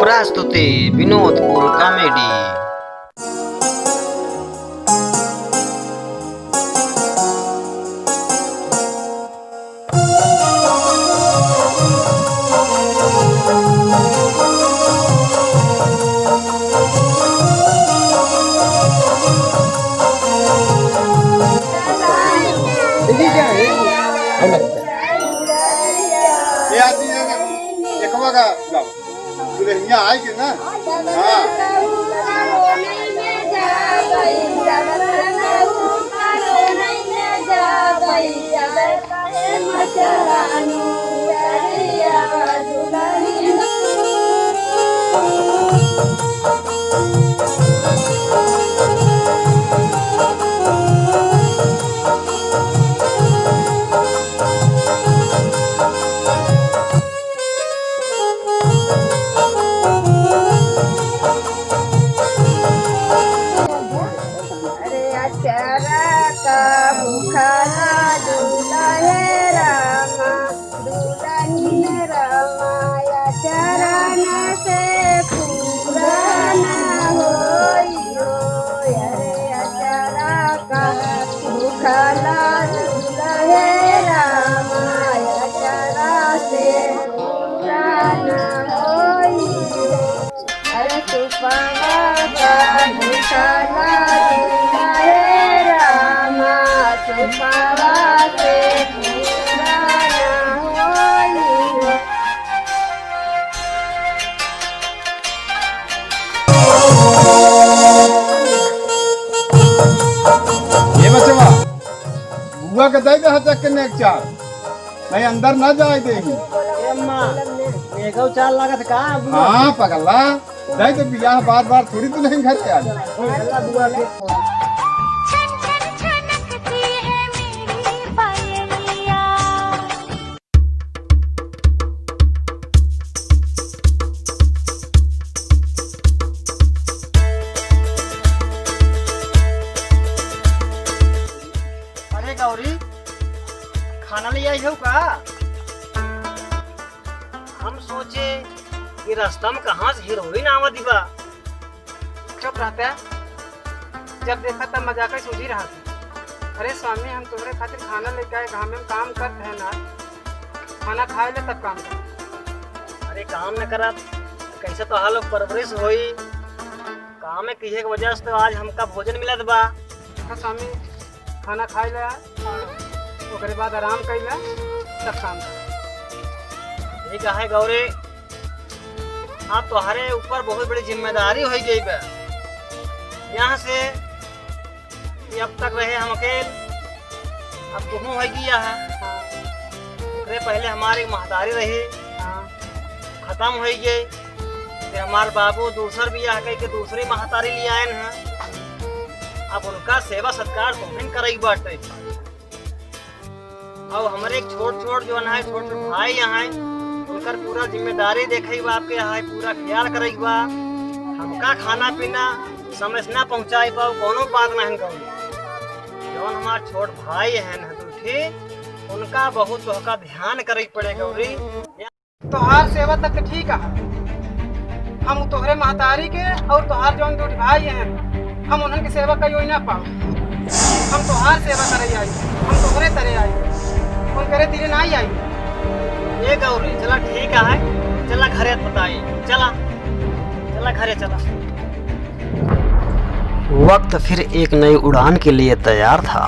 प्रस्तुति विनोद कुल कॉमेडी। दुल्हनिया आएगी ना। हाँ बुआ के दे दे किन्ने चार नहीं अंदर ना जाए देगी। चार लागत का हाँ पगला दे तो बियाह बार बार थोड़ी दुल्हन घर पे आ जाए। अरे गौरी खाना ले आई हो का? हम सोचे कि रास्ता में कहाँ से हीरोइन आवा दीवा। चुप रहता है, जब देखा तब मजाक ही सूझी रहा था। अरे स्वामी हम तुम्हारे खातिर खाना लेके आए, घर में काम करते हैं ना, खाना खाए ले तब काम कर। अरे काम न करा कैसे तो हाल परवरिश होई काम में किए की वजह से तो आज हमका भोजन मिलत बा। हाँ स्वामी खाना खाए ले उसके बाद आराम कर ले तब काम कर। ठीक है गौरी, आप तुम्हारे ऊपर बहुत बड़ी जिम्मेदारी हो गई बा। यहाँ से अब तक रहे हम अकेले, अब तुम होगी यहाँ। पहले हमारी महतारी रही, खत्म हो गई, फिर हमारे बाबू दूसर भी आ गई कि दूसरी महतारी ले आए हैं। अब उनका सेवा सत्कार तुम्हें करेगी बाटे। अब हमारे एक छोट छोट जो है छोट छोट भाई यहाँ उनकर पूरा जिम्मेदारी देखे बा, आपके यहाँ पूरा ख्याल करेगी बा। हमका खाना पीना समय से ना पहुँचाई बा, कोनो बात नहीं करूँ। जौन हमारे छोट भाई हैं दूठी उनका बहुत तोहका ध्यान करे पड़े गौरी। तोहार सेवा तक ठीक है, हम तोहरे महतारी के और तोहार जौन दूठ भाई हैं हम उन्हन की सेवा कहीं ना पाओ। हम तोहार सेवा करे आई, हम तोहरे तरह आई, उन करे तेरे ना आई। ये गौरी चला ठीक है, चला घरे बताई, चला चला घरे चला। वक्त फिर एक नई उड़ान के लिए तैयार था।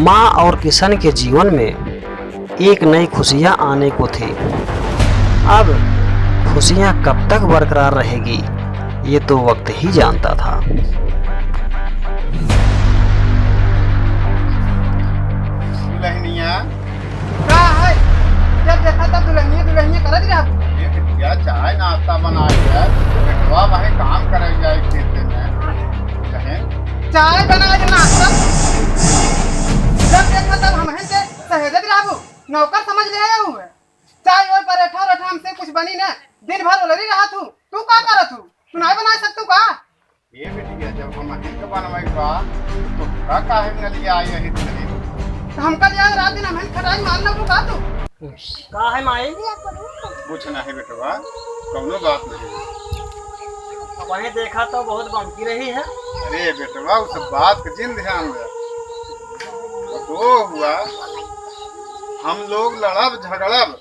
माँ और किशन के जीवन में एक नई खुशियाँ आने को थी। अब खुशियाँ कब तक बरकरार रहेगी ये तो वक्त ही जानता था। दुल्हनिया का है जब देखा तब दुल्हनिया करत रहा। ये बिटिया चाय नाश्ता बनाई है, बेटवा वहीं काम करे जाए खेत में कहें चाय बना के नाश्ता जब देखा तब हम से सहेजत रहबो, नौकर समझ ले आया हूँ। चाय और पराठा हमसे कुछ बनी ना, दिन भर उलरी रहा तू का करत हूँ, तू नहीं बना सकतू का? ये बिटिया जब हम हित बनवाई बा तो का काहे न लिया आई है हित। हमका याद रात दिन हमें खटाई मारना तू का तू का है माई? कुछ नहीं बेटवा, कौनो बात नहीं। वहीं देखा तो बहुत बमकी रही है। अरे बेटवा उस बात का जिन ध्यान दे। तो हुआ हम लोग लड़ब झगड़ब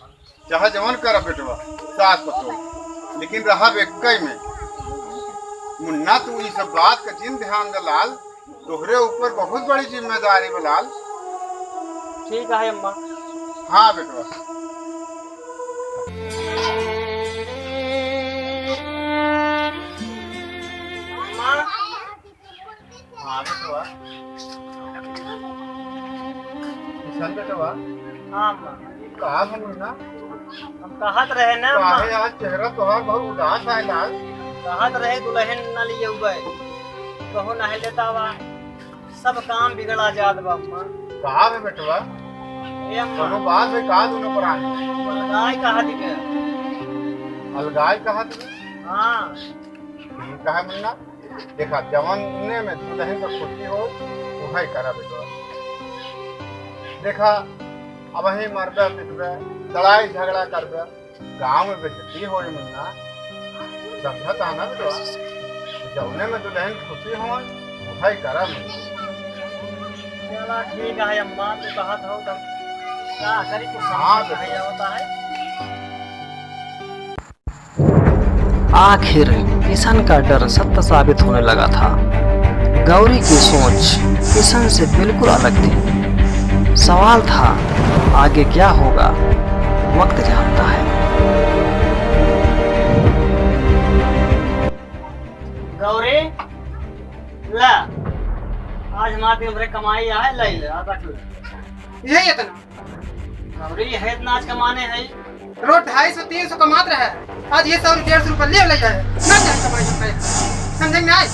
चाहे जवन करब बेटवा सास पतो, लेकिन रहा बेकई में। मुन्ना तू इस बात का जिन ध्यान दे लाल, तोहरे ऊपर बहुत बड़ी जिम्मेदारी बलाल। ठीक है अम्मा। हाँ बेटवा। अम्मा। हाँ बेटवा। किशन बेटवा। हाँ अम्मा। कहा है मुन्ना? हम कहत रहे ना अम्मा। काहे आज चेहरा तोहार बहुत उदास है लाल? कहत रहे दुल्हन न लिए हुए, कहो न लेता वा, सब काम बिगड़ा जात बा अम्मा। कहा है बेटवा? ए अम्मा। दोनों बात है कहा दोनों पर आए? अलगाई कहा दिखे। अलगाई कहा तुझे? हाँ। कहा मुन्ना? देखा जवान ने में दुल्हन का खुशी हो वो है करा बेटवा। देखा अब ही मरबे पिटबे लड़ाई झगड़ा करबे गांव में बेइज्जती हो मुन्ना, समझत आना बेटवा। जवने में दुल्हन खुशी हो वो है करा मुन्ना। चला ठीक है अम्मा, तो कहत हो तब क्या करी कुछ हाँ, समझ नहीं होता है। आखिर किशन का डर सत्य साबित होने लगा था। गौरी की सोच किशन से बिल्कुल अलग थी। सवाल था आगे क्या होगा, वक्त जानता है। गौरी ला, आज हमारे दिन भर कमाई है, ले ले आ रख ले। यही इतना गौरी है इतना आज कमाने है। रोज 250-300 कमात रहा है, आज ये 100-150 रुपये ले जाए ना जाए कमाई हमका यहाँ। समझे नहीं?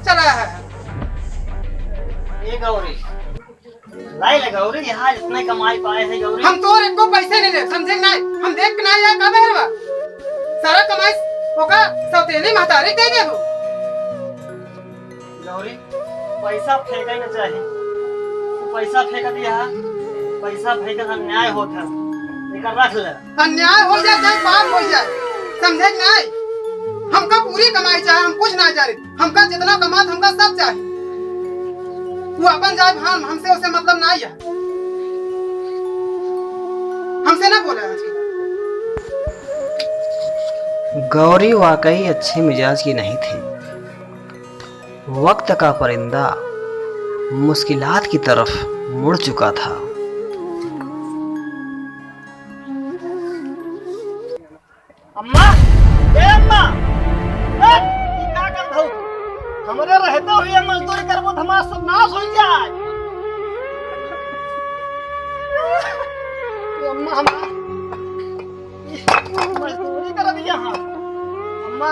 चला है ये गौरी लाई ले गौरी, यहाँ इतने कमाई पाए है गौरी। हम तो एक को पैसे नहीं दे, समझे नहीं? हम देख के नहीं जाए कब है बा सारा कमाई होगा सौतेली महतारी दे दे वो। गौरी पैसा फेंका ना चाहिए, पैसा फेंक दिया, पैसा फेंक अन्याय होता है, लेकर रख ले। अन्याय हो जाए चाहे पाप हो जाए, समझे नहीं? हमका पूरी कमाई चाहे, हम कुछ ना जाने। हमका जितना कमात हमका सब चाहिए। वो अपन जाए हम हमसे उसे मतलब नहीं है। हमसे ना बोले आज की। गौरी वाकई अच्छे मिजाज की नहीं थी। वक्त का परिंदा मुश्किलात की तरफ मुड़ चुका था। अम्मा, ए अम्मा, ए, ई का कर दो? हमरे रहते हुए मजदूरी करबो त हमार सब नाश हो जाए। ए अम्मा हम मजदूरी कर दिया हां। अम्मा,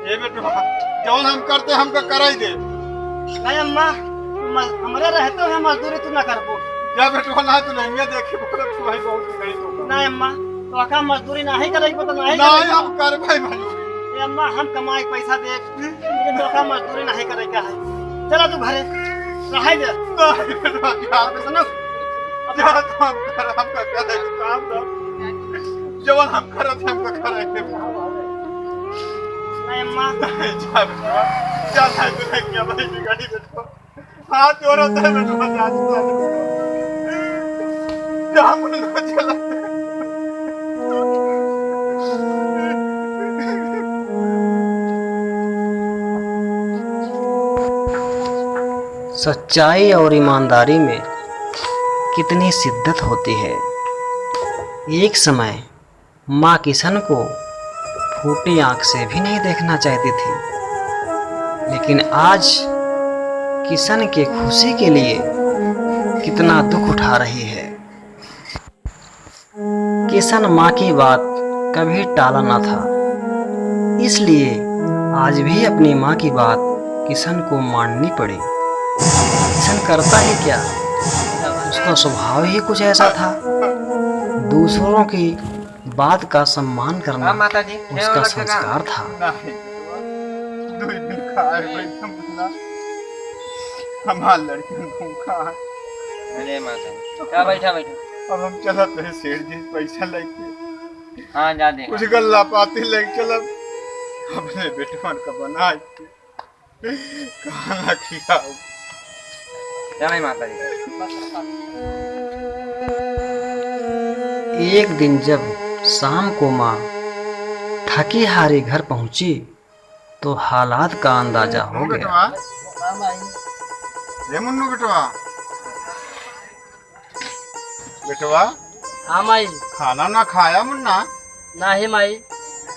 ए बेटवा जौन हम करते हमका कराई दे। नहीं अम्मा, हमरे रहते हुए मजदूरी तू ना करबो। जा बेटवा ना तू नहीं देखी बोला तू भाई बहुत गई तो। नहीं अम्मा, तो आका मजदूरी नहीं करेगी तो नहीं नहीं करेगी। हम कर भाई भाई। ए अम्मा हम कमाई पैसा दे, लेकिन धोखा मजदूरी नहीं करेगा है। चला तू घरे रह दे। नहीं बेटवा जा सुनो जा तो हम कर हमका करे काम दो। जवन हम करत हमका कराई दे। नहीं अम्मा, जा बेटवा जा ना तू नहीं क्या भाई बिगाड़ी बेटवा। हाथ जोड़ो तो बेटवा जा जा मुन्ना चला। सच्चाई और ईमानदारी में कितनी शिद्दत होती है। एक समय माँ किशन को फूटी आंख से भी नहीं देखना चाहती थी, लेकिन आज किशन के खुशी के लिए कितना दुख उठा रही है। किशन माँ की बात कभी टाला ना था, इसलिए आज भी अपनी माँ की बात किशन को माननी पड़ी। किशन करता ही क्या, उसका स्वभाव ही कुछ ऐसा था। दूसरों की बात का सम्मान करना माता जी उसका संस्कार था। नहीं दो दिन खाए बैठा मुन्ना हमार लड़की भूखा है। अरे माता क्या बैठा बैठा अब हम चलत है सेठ जी पैसा लेके हाँ जा दे कुछ गल्ला पाती लेके चलब अपने बेटवन का बना के खाना खिलाओ। जय माता दी। एक दिन जब शाम को माँ थकी हारी घर पहुंची तो हालात का अंदाजा हो गया। बेटवा रे मुन्नू बेटवा बेटवा हाँ माई। खाना ना खाया मुन्ना नहीं माई,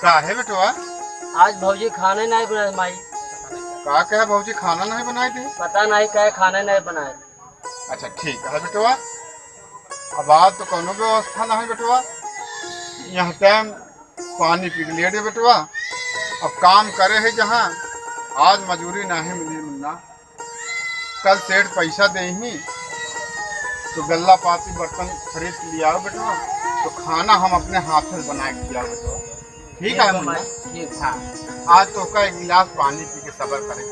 काहे बेटवा आज भौजी खाने नहीं बनाए माई। का कहे भौजी खाना नहीं बनाए थे? पता नहीं क्या खाने नहीं बनाए। अच्छा ठीक है बेटवा, अब आज तो कोनो व्यवस्था नहीं बेटवा, यहाँ टाइम पानी पी लिए रे बेटवा। अब काम करे है जहाँ आज मजूरी नहीं मिली मुन्ना, कल सेठ पैसा दे ही तो गल्ला पाती बर्तन खरीद के लिया बेटवा, तो खाना हम अपने हाथ से बना के खिलाओ बेटवा। ठीक है मुन्ना? ठीक हाँ। आज तो का एक गिलास पानी पी के सबर करे।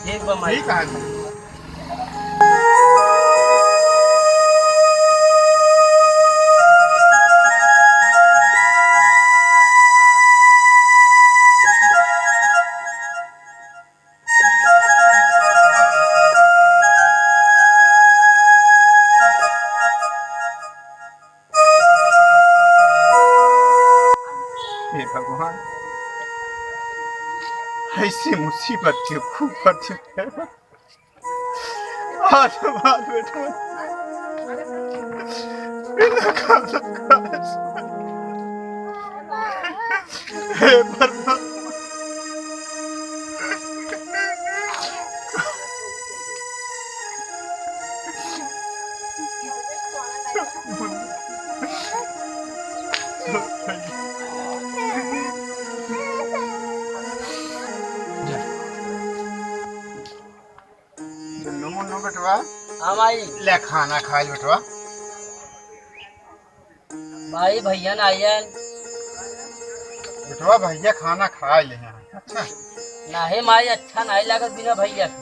ठीक बा माई। ठीक है। हे भगवान, ऐसी मुसीबत के ऊपर आज हमारे बेटा बिना खाना खाए, हे परमात्मा मुन्नू बेटवा हाँ माई। ले खाना खा ले बेटवा। भाई भैया ना आइए। बेटवा भैया खाना खा ले हैं। अच्छा नहीं माई, अच्छा नहीं लागत बिना भैया के।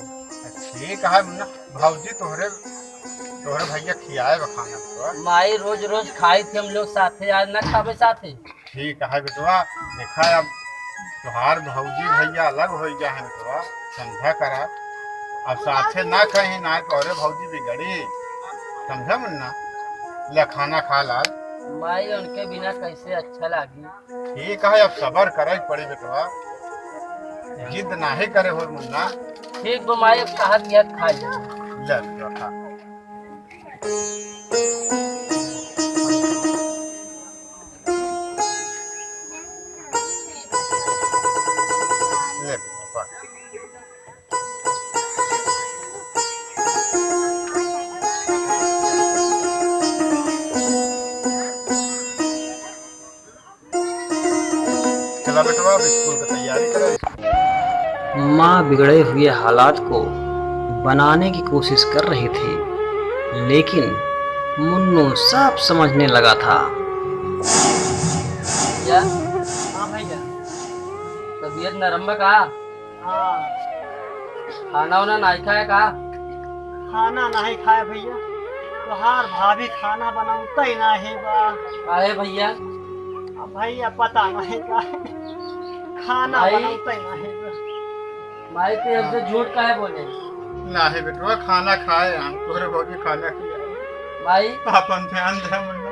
ठीक है मुन्ना, भौजी तोहरे भैया खियाए खाना बेटवा। माई रोज रोज खाई थे हम लोग साथे, आज ना खावे साथे। ठीक है बेटवा, देखा अब तुहार भौजी भैया अलग हो गया है बेटवा, समझा करा। अब साथे ना कहीं ना तोहरे भौजी बिगड़ी, समझा मुन्ना? ले खाना खा लाल। माई उनके बिना कैसे अच्छा लागी। ठीक है, अब सबर करे पड़ी बेटवा, जिद नहीं करे हो मुन्ना। ठीक बा माई, अब कहा दिया खा ले। ले बेटवा खा। ले बेटवा खा। चला बेटवा, अब स्कूल की तैयारी करो। माँ बिगड़े हुए हालात को बनाने की कोशिश कर रही थी, लेकिन मुन्नू सब समझने लगा था। भैया हाँ भैया, तबीयत नरम का? हाँ। खाना वाना नहीं खाया का? खाना नहीं खाए भैया, तुहार भाभी खाना बनाता ही नहीं बा। अरे भैया अब भैया पता नहीं का खाना भाई। बनाता ही नहीं बा। माई पे हमसे झूठ काहे बोले? नहीं बेटवा, खाना खाए हम, तोहरे भौजी खाना खिलाए। माई अपन ध्यान दे मुन्ना।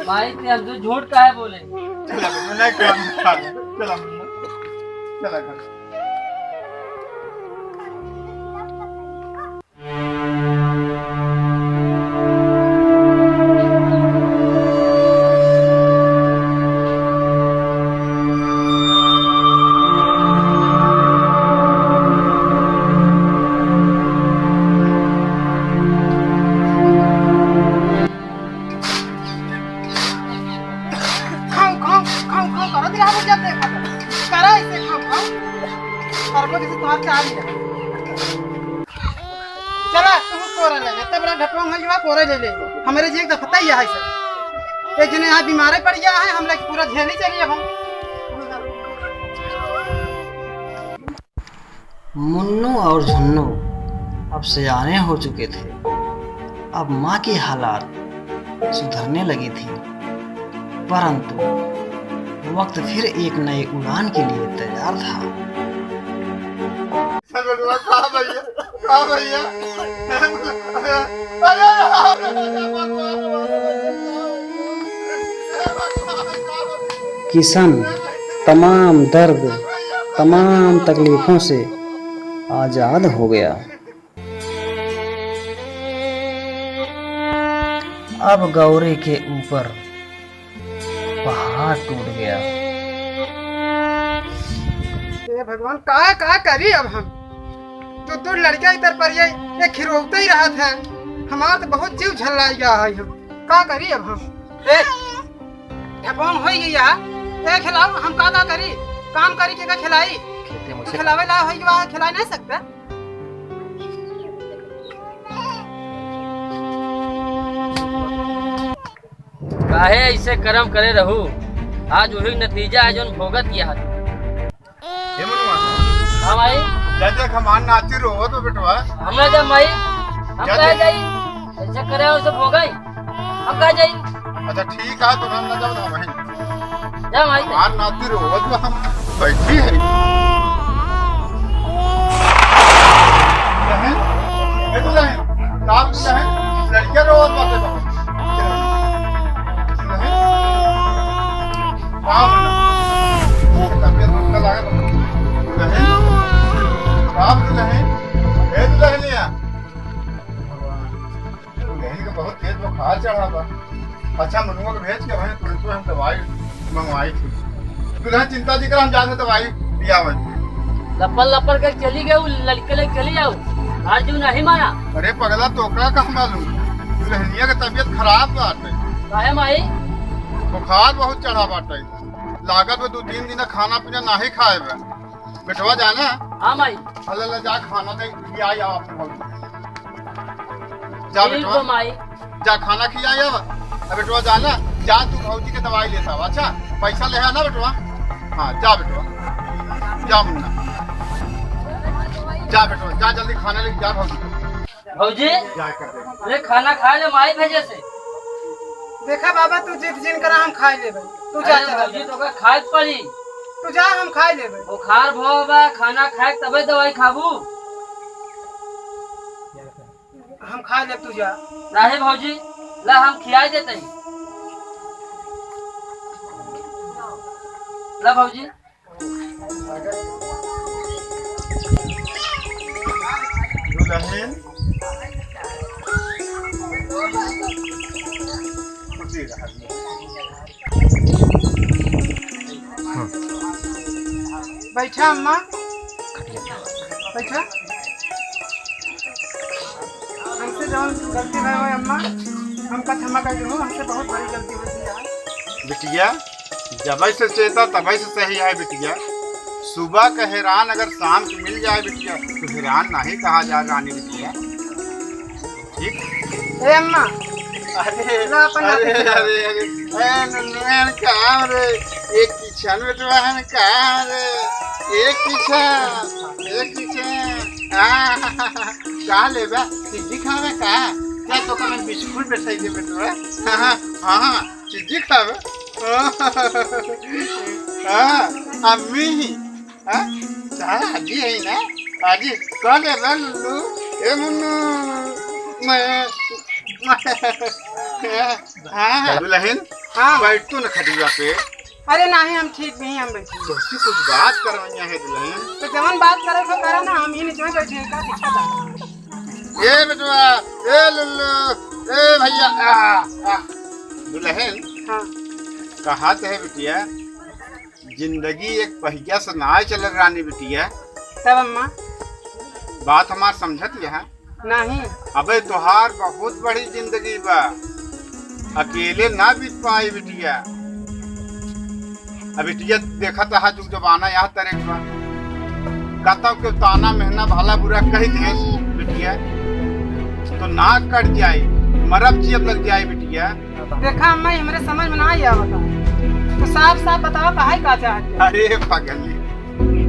माई पे हमसे झूठ काहे बोले? चला बेटा, नहीं खाना खा ले। चला मुन्ना, चला घर। खाओ खाओ खाओ खाओ करो दिया हो जाते करा इसे खाओ खाओ करबो जैसे तुम्हारे से आ रही है। चला तुम कोरा ले इतना बड़ा ढपवा है जो कोरा ले ले हमारे जी एक दफा पता ही है सर, एक जने यहाँ बीमार पड़ गया है, हम लोग पूरा झेल ही चलिए हम। मुन्नू और झुन्नू अब सयाने हो चुके थे। अब माँ की हालात सुधरने लगी थी, परंतु वक्त फिर एक नए उड़ान के लिए तैयार था। चल बेटवा, कहाँ भैया, कहाँ भैया? किशन तमाम दर्द, तमाम तकलीफों से आजाद हो गया। अब गौरी के ऊपर पहाड़ टूट गया। हे भगवान, का करी अब हम? तो लड़का इधर पर ये खिरौते ही रहा था। हमारा तो बहुत जीव झल्ला गया है। हम का करी अब हम? हो गया ए खिलाओ, हम का करी? काम करी के का खिलाई? खिलावे ला हो गया, खिला नहीं सकता। काहे ऐसे कर्म करे रहू, आज वही नतीजा है जोन भोगत किया है। हे मनुआ, हाँ भाई, जज खमान नाची रो तो बेटवा। हमरा जब भाई हम कह जाई ऐसे करे उसे भोगाई, हम कह जाई। अच्छा ठीक है, तो हम ना जब ना भाई जा भाई, खमान नाची रो तो हम बैठी है। ये तो नहीं काम नहीं, लड़के रो बातें बहुत काम वो तबियत उनका लगा नहीं काम नहीं है तो लिया नहीं का बहुत तेज बुखार चढ़ा था। अच्छा मनुआ को भेज के भाई तुरंत हम दवाई मंगवाई थी। तू चिंता जी कर, हम जाते दवाई लिया भाई। लपल लपल कर चली गई, लड़के ले चली जाओ, आज जो नहीं माना। अरे पगला तोकरा का मालूम, दुल्हनिया का तबियत खराब बाटे, काहे माई? बुखार बहुत चढ़ा बाटे, लागत में 2-3 दिन खाना पीना नहीं खाए बे। बेटवा जाना हाँ माई, अल्लाह जा खाना दे खिया या आप जा ठीक बेटवा, हो माई। जा खाना खिया या। अब बेटवा जाना, जा तू भौजी के दवाई लेता हुआ। अच्छा पैसा ले आना बेटवा। हाँ जा बेटवा, जा मुन्ना, जा बेटवा, जा जल्दी खाना लेके जा भौजी को। भौजी जा कर दे। अरे खाना खा ले माई भेजे से। देखा बाबा, तू जिद जिन करा हम खाई लेबे। तू जा, अरे चला भौजी तो का खाए पड़ी, तू जा, हम खाई लेबे। बुखार भोबा, खाना खाए तबे दवाई खाबू। हम खा लेब, तू जा। नहीं भौजी, ला हम खियाई देते हैं। ला भौजी, दुल्हन खुशी रहा। बैठा अम्मा, बैठा। हमसे जौन गलती भई हो अम्मा, हमका क्षमा कर दो, हमसे बहुत बड़ी गलती हो गई है। बिटिया जब से चेता तब से सही है बिटिया। सुबह का हैरान अगर शाम को मिल जाए बिटिया तो हैरान नहीं कहा जा रानी बिटिया। ठीक ए अम्मा, अरे ला अपन अरे हाथे अरे अरे नन्हन काम रे, एक किचन बेटवा है काम रे, एक किचन का लेबा चिज्जी खावे का क्या तो का बिस्कुट बेचाई दे बेटवा। हाँ चिज्जी खावे अम्मी चाहे हाजी है ना, हाजी कौन है ना लुल्लू? ए मुन्नू मैं दुल्हन हाँ। बैठ तू ना खटिया पे। अरे नहीं, हम ठीक नहीं, हम बैठे। दोस्ती कुछ बात करवाइया है दुल्हन। तो जवन बात करे को करा ना, हम ही नीचे में बैठे हैं, का दिक्कत है? ए बेटवा, ए लुल्लू, ए भैया दुल्हन हाँ। कहात है बिटिया, जिंदगी एक पहिया से ना चल रानी बिटिया। तब अम्मा बात हमार समझत है नहीं। अबे तोहार बहुत बड़ी जिंदगी बा, अकेले ना बीत पाई बिटिया। अब बिटिया देखा था जुग जबाना यहाँ तरह कहता के ताना महना भला बुरा कह दे बिटिया तो नाक कट जाए, मरब जियब लग जाए बिटिया। देखा अम्मा, ये हमारे समझ में ना आया बता, तो साफ साफ बताओ काहे का चाहते हो? अरे पगली,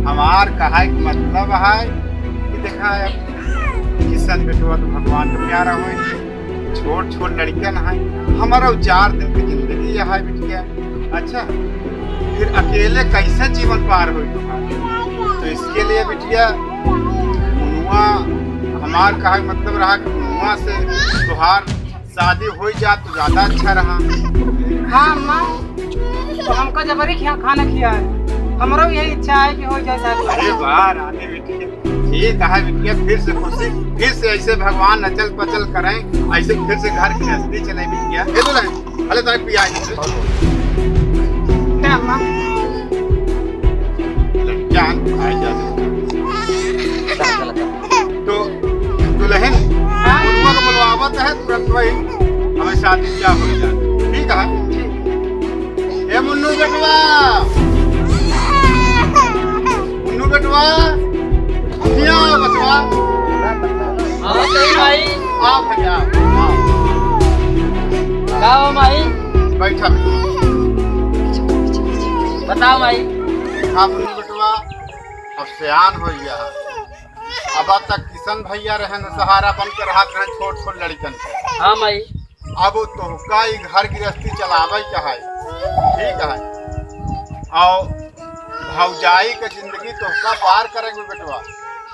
हमार कहा के मतलब है कि देखा किशन बेटवा तो भगवान का प्यारा हो, छोट छोट लड़कियां ना है हमारा 4 दिन की जिंदगी यह है बिटिया। अच्छा फिर अकेले कैसे जीवन पार हो तो इसके लिए बिटिया मुनुआ हमार कहा मतलब रहा कि मुनुआ से तुहार शादी हो जा तो ज्यादा अच्छा रहा। हाँ अम्मा, तो हमको जबरी खाना खिया है, हमरो यही इच्छा है कि हो जाए शादी। अरे वाह रानी बिटिया, ठीक है बिटिया, फिर से खुशी, फिर से ऐसे भगवान नचल पचल करें, ऐसे फिर से घर की हस्ती चले बिटिया। ये तो नहीं अरे तुम्हें पिया अम्मा जान आई जा तो दुल्हन मुनुआ को बुलवावत है तुरंत वही हमें शादी ब्याह हो जाए। ठीक है ए मुन्नू बेटवा, मुन्नू बेटवा क्या बचवा हाँ सही माई। आ भैया का हो माई? बैठा बताओ माई। हाँ मुन्नू बेटवा अब सियान हो गया, अब तक किशन भैया रहे न सहारा बन के रहा रहे छोट छोट लड़कन के। हाँ माई। अब तोहका ही घर गृहस्थी चलावे के है। ठीक है और भौजाई के जिंदगी तोहका पार करेंगे बेटवा।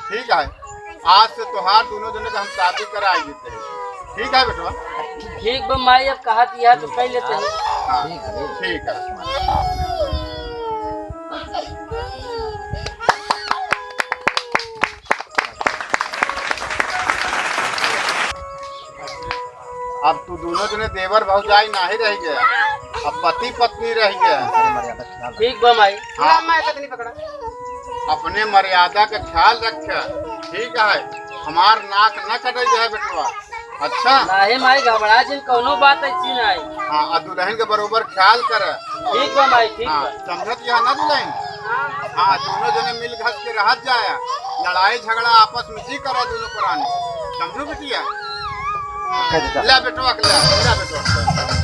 ठीक है आज से तोहार दोनों जने के हम शादी कराए देते हैं। ठीक है बेटवा? ठीक बा माई, अब कहा दिया तो कह लेते हैं। हाँ, ठीक है। अब तू दोनों जने देवर भौजाई नहीं रह गया, अब पति पत्नी रह गया। ठीक बा माई। हाँ, अम्मा ऐसा नहीं पकड़ा। अपने मर्यादा का ख्याल रखे। ठीक है हमार नाक न कटे जाए बेटवा। अच्छा नहीं माई, घबरा जिन कोनो बात ऐसी नहीं। हाँ और दुल्हन के बरोबर ख्याल करे। ठीक बा माई, ठीक हाँ बा। समझत यह ना दुल्हन? हाँ दोनों जने मिल घस के रह जाए, लड़ाई झगड़ा आपस में जी करे दोनों पुराने। समझो बिटिया? ला बेटवा ला बेटवा।